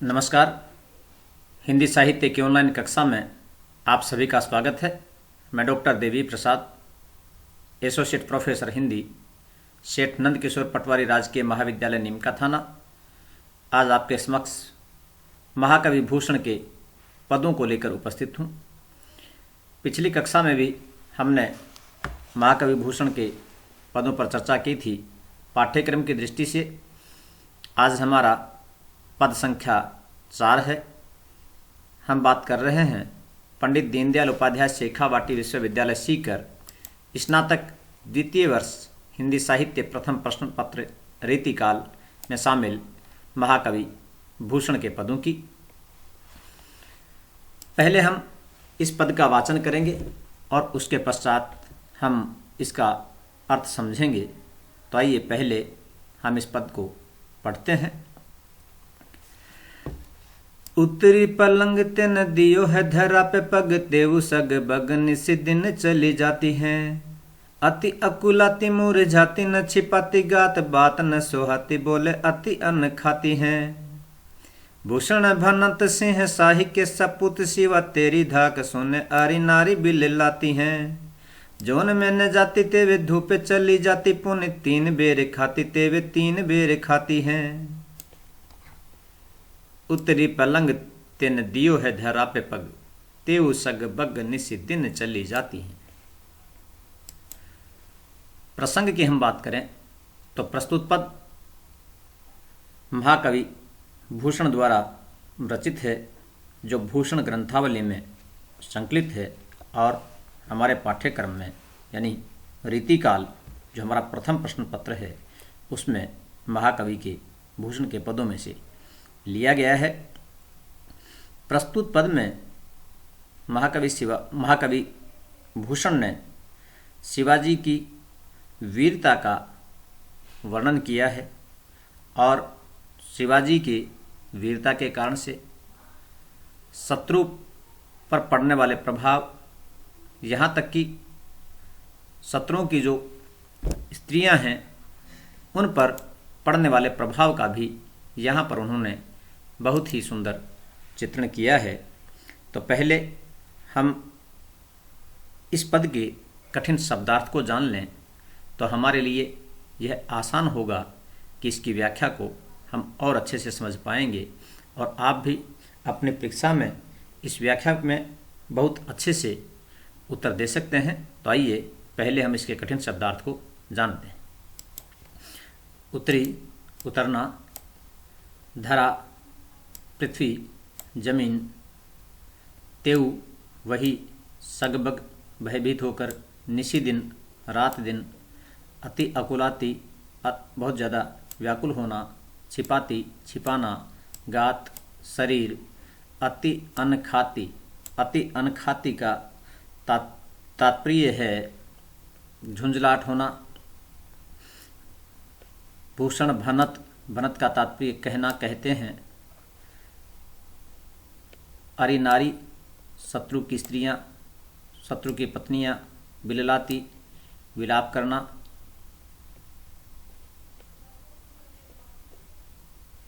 नमस्कार। हिंदी साहित्य की ऑनलाइन कक्षा में आप सभी का स्वागत है। मैं doctor Devi Prasad, associate professor Hindi, सेठ नंद किशोर पटवारी राजकीय महाविद्यालय नीमका थाना, आज आपके समक्ष महाकवि भूषण के पदों को लेकर उपस्थित हूँ। पिछली कक्षा में भी हमने महाकवि भूषण के पदों पर चर्चा की थी पाठ्यक्रम की दृष्टि से। आज हमारा पद संख्या 4 है। हम बात कर रहे हैं पंडित दीनदयाल उपाध्याय शेखावाटी विश्वविद्यालय सीकर स्नातक द्वितीय वर्ष हिंदी साहित्य प्रथम प्रश्न पत्र रीतिकाल में शामिल महाकवि भूषण के पदों की। पहले हम इस पद का वाचन करेंगे और उसके पश्चात हम इसका अर्थ समझेंगे। तो आइए पहले हम इस पद को पढ़ते हैं। उत्तरी पलंग ते नदियों है धरा पे पग तेऊ सग बगन सी दिन चली जाती हैं। अति अकुलाती मुरझाती न छिपाती गात बात न सोहाती बोले अति अन्न खाती हैं। भूषण भनत सिंह शाही के सपूत सिवा तेरी धाक सोने आरी नारी बिल लाती हैं। जोन में न जाती तेवे धूप चली जाती पुण्य 3 बेर खाती तेवे 3 बेर खाती हैं। उत्तरी पलंग तेन दियो है धरा पे पग तेऊ सग बग निसी दिन चली जाती हैं। प्रसंग की हम बात करें तो प्रस्तुत पद महाकवि भूषण द्वारा रचित है, जो भूषण ग्रंथावली में संकलित है और हमारे पाठ्यक्रम में यानी रीतिकाल जो हमारा प्रथम प्रश्न पत्र है उसमें महाकवि के भूषण के पदों में से लिया गया है। प्रस्तुत पद में महाकवि भूषण ने शिवाजी की वीरता का वर्णन किया है और शिवाजी की वीरता के कारण से शत्रु पर पड़ने वाले प्रभाव, यहाँ तक कि शत्रुओं की जो स्त्रियां हैं उन पर पड़ने वाले प्रभाव का भी यहाँ पर उन्होंने बहुत ही सुंदर चित्रण किया है। तो पहले हम इस पद के कठिन शब्दार्थ को जान लें तो हमारे लिए यह आसान होगा कि इसकी व्याख्या को हम और अच्छे से समझ पाएंगे और आप भी अपनी परीक्षा में इस व्याख्या में बहुत अच्छे से उत्तर दे सकते हैं। तो आइए पहले हम इसके कठिन शब्दार्थ को जानते हैं। उत्तरी, उतरना, धरा, पृथ्वी, जमीन, तेऊ, वही, सगबग, भयभीत होकर, निशी दिन, रात दिन, अति अकुलाती, बहुत ज़्यादा व्याकुल होना, छिपाती, छिपाना, गात, शरीर, अति अनखाती। अति अनखाती का तात्पर्य है झुंझलाहट होना। भूषण भनत, भनत का तात्पर्य कहना, कहते हैं। अरि नारी, शत्रु की स्त्रियां, शत्रु की पत्नियां, बिललाती, विलाप करना।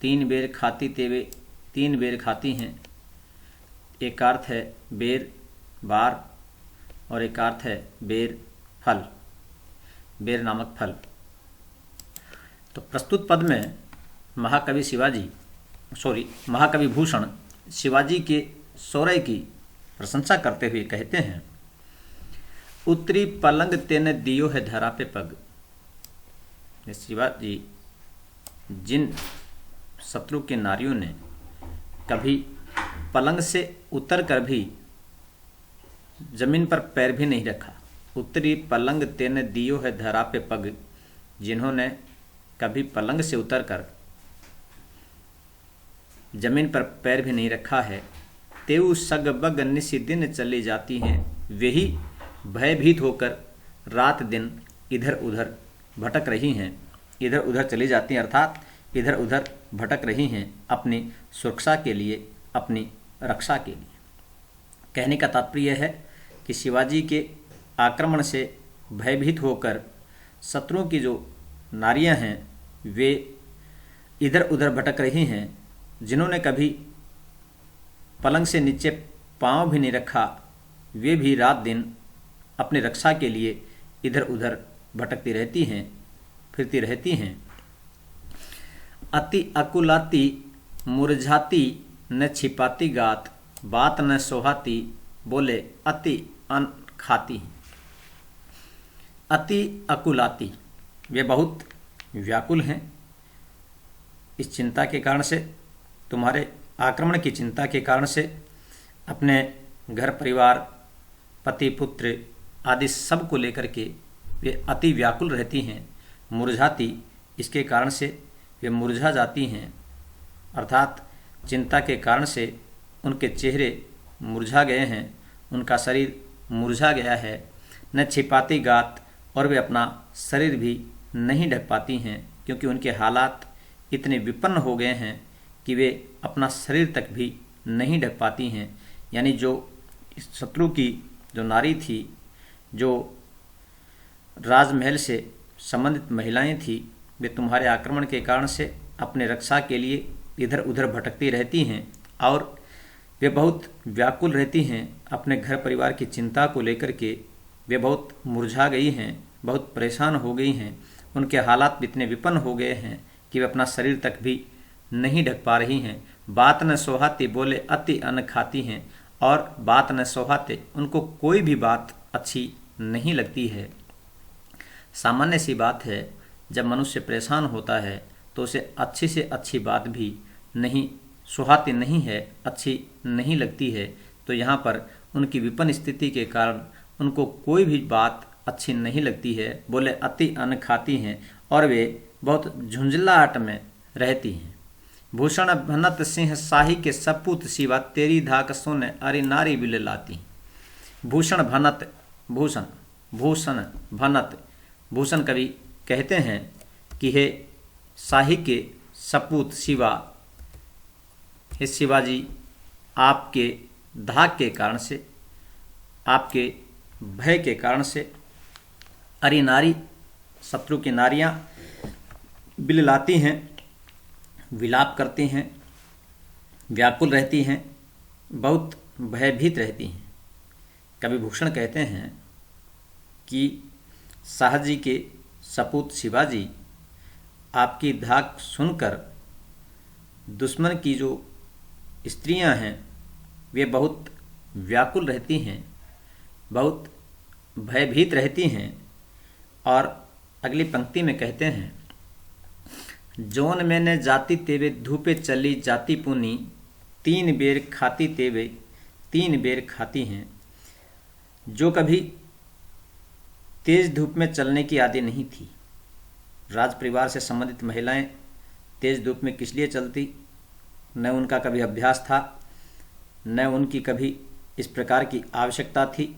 3 बेर खाती तेवे 3 बेर खाती हैं। एक अर्थ है बेर, बार, और एक अर्थ है बेर, फल, बेर नामक फल। तो प्रस्तुत पद में महाकवि भूषण शिवाजी के शौर्य की प्रशंसा करते हुए कहते हैं, उत्तरी पलंग तेने दियो है धरा पे पग। शिवाजी जिन शत्रु के नारियों ने कभी पलंग से उतर कर भी जमीन पर पैर भी नहीं रखा। उत्तरी पलंग तेने दियो है धरा पे पग, जिन्होंने कभी पलंग से उतरकर जमीन पर पैर भी नहीं रखा है। तेऊ सग बग निसी दिन चली जाती हैं, वही भयभीत होकर रात दिन इधर उधर भटक रही हैं। इधर उधर चली जाती हैं अर्थात इधर उधर भटक रही हैं अपनी सुरक्षा के लिए, अपनी रक्षा के लिए। कहने का तात्पर्य है कि शिवाजी के आक्रमण से भयभीत होकर शत्रुओं की जो नारियां हैं वे इधर उधर भटक रही हैं, जिन्होंने कभी पलंग से नीचे पांव भी नहीं रखा, वे भी रात दिन अपनी रक्षा के लिए इधर उधर भटकती रहती हैं, फिरती रहती हैं। अति अकुलाती मुरझाती न छिपाती गात, बात न सोहाती बोले अति अन्न खाती। अति अकुलाती, वे बहुत व्याकुल हैं इस चिंता के कारण से, तुम्हारे आक्रमण की चिंता के कारण से। अपने घर परिवार, पति पुत्र आदि सब को लेकर के वे अति व्याकुल रहती हैं। मुरझाती, इसके कारण से वे मुरझा जाती हैं, अर्थात चिंता के कारण से उनके चेहरे मुरझा गए हैं, उनका शरीर मुरझा गया है। न छिपाती गात, और वे अपना शरीर भी नहीं ढक पाती हैं, क्योंकि उनके हालात इतने विपन्न हो गए हैं कि वे अपना शरीर तक भी नहीं ढक पाती हैं। यानी जो शत्रु की जो नारी थी, जो राजमहल से संबंधित महिलाएं थी, वे तुम्हारे आक्रमण के कारण से अपने रक्षा के लिए इधर उधर भटकती रहती हैं और वे बहुत व्याकुल रहती हैं अपने घर परिवार की चिंता को लेकर के। वे बहुत मुरझा गई हैं, बहुत परेशान हो गई हैं, उनके हालात इतने विपन्न हो गए हैं कि वे अपना शरीर तक भी नहीं ढक पा रही हैं। बात न सोहाती बोले अति अन्न खाती हैं, और बात न सोहाते, उनको कोई भी बात अच्छी नहीं लगती है। सामान्य सी बात है, जब मनुष्य परेशान होता है तो उसे अच्छी से अच्छी बात भी नहीं सुहाती नहीं है, अच्छी नहीं लगती है। तो यहाँ पर उनकी विपन्न स्थिति के कारण उनको कोई भी बात अच्छी नहीं लगती है। बोले अति अन्न खाती हैं, और वे बहुत झुंझलाहट में रहती हैं। भूषण भनत सिंह शाही के सपूत शिवा, तेरी धाक सोने अरे नारी बिल लाती। भूषण भनत, भूषण भूषण भनत, भूषण कवि कहते हैं कि हे शाही के सपूत शिवा, हे शिवाजी, आपके धाक के कारण से, आपके भय के कारण से, अरे नारी, शत्रु की नारियां बिललाती हैं, विलाप करती हैं, व्याकुल रहती हैं, बहुत भयभीत रहती हैं। कवि भूषण कहते हैं कि शाह जी के सपूत शिवाजी, आपकी धाक सुनकर दुश्मन की जो स्त्रियां हैं वे बहुत व्याकुल रहती हैं, बहुत भयभीत रहती हैं। और अगली पंक्ति में कहते हैं, जोन मैंने जाती तेवे धूपे चली जाती पुनी, 3 बेर खाती तेवे 3 बेर खाती हैं। जो कभी तेज धूप में चलने की आदि नहीं थी। राज परिवार से संबंधित महिलाएं तेज धूप में किस लिए चलती, न उनका कभी अभ्यास था, न उनकी कभी इस प्रकार की आवश्यकता थी।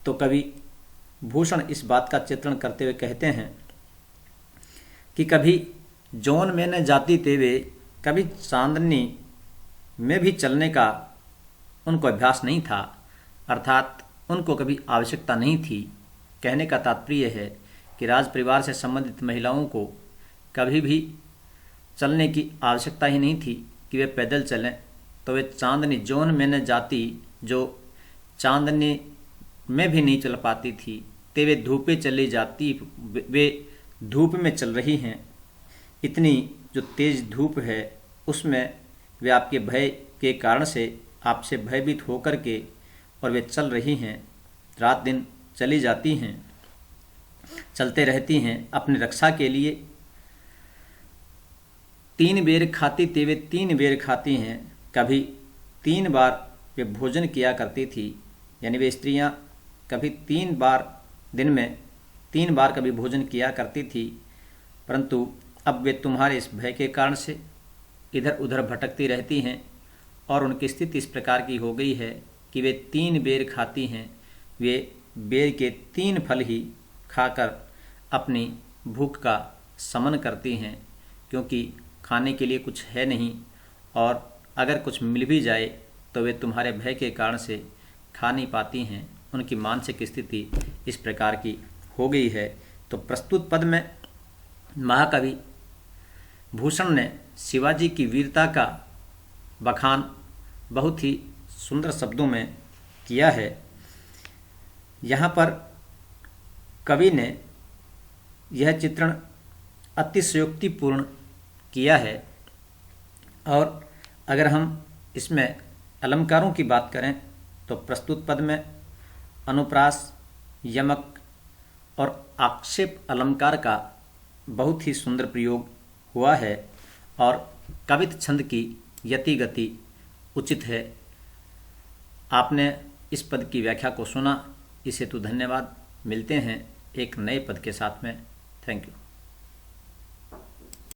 तो कवि भूषण इस बात का चित्रण करते हुए कहते हैं कि कभी जौन में न जाती तेवे, कभी चांदनी में भी चलने का उनको अभ्यास नहीं था, अर्थात उनको कभी आवश्यकता नहीं थी। कहने का तात्पर्य है कि राज परिवार से संबंधित महिलाओं को कभी भी चलने की आवश्यकता ही नहीं थी कि वे पैदल चलें। तो वे चांदनी जौन में न जाती, जो चांदनी में भी नहीं चल पाती थी, ते वे धूपे चली जाती, वे धूप में चल रही हैं। इतनी जो तेज धूप है उसमें वे आपके भय के कारण से आपसे भयभीत होकर के और वे चल रही हैं, रात दिन चली जाती हैं, चलते रहती हैं अपनी रक्षा के लिए। 3 बेर खाती तेवे 3 बेर खाती हैं, कभी 3 बार वे भोजन किया करती थी, यानी वे स्त्रियां कभी 3 बार दिन में 3 बार कभी भोजन किया करती थी। परंतु अब वे तुम्हारे इस भय के कारण से इधर उधर भटकती रहती हैं और उनकी स्थिति इस प्रकार की हो गई है कि वे 3 बेर खाती हैं। वे बेर के 3 फल ही खाकर अपनी भूख का शमन करती हैं, क्योंकि खाने के लिए कुछ है नहीं, और अगर कुछ मिल भी जाए तो वे तुम्हारे भय के कारण से खा नहीं पाती हैं। उनकी मानसिक स्थिति इस प्रकार की हो गई है। तो प्रस्तुत पद में महाकवि भूषण ने शिवाजी की वीरता का बखान बहुत ही सुंदर शब्दों में किया है। यहाँ पर कवि ने यह चित्रण अतिशयोक्तिपूर्ण किया है। और अगर हम इसमें अलंकारों की बात करें तो प्रस्तुत पद में अनुप्रास, यमक और आक्षेप अलंकार का बहुत ही सुंदर प्रयोग हुआ है और कवित छंद की यति गति उचित है। आपने इस पद की व्याख्या को सुना, इस हेतु धन्यवाद। मिलते हैं एक नए पद के साथ में। Thank you.